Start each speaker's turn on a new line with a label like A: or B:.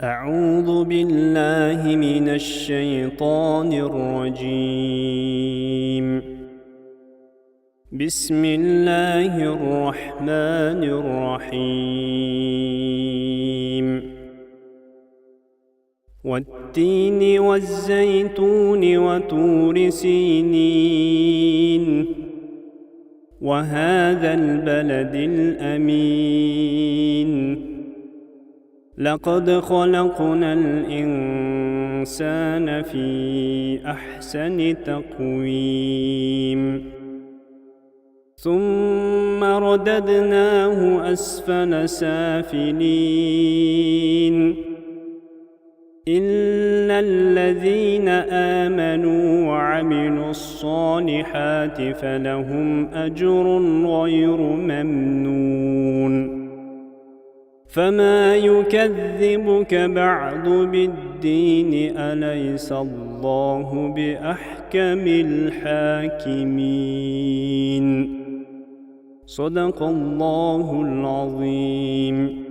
A: أعوذ بالله من الشيطان الرجيم. بسم الله الرحمن الرحيم. والتين والزيتون وطور سينين وهذا البلد الأمين. لقد خلقنا الإنسان في أحسن تقويم ثم رددناه أسفل سافلين إلا الذين آمنوا وعملوا الصالحات فلهم أجر غير ممنون. فما يكذبك بعد بالدين؟ أليس الله بأحكم الحاكمين؟ صدق الله العظيم.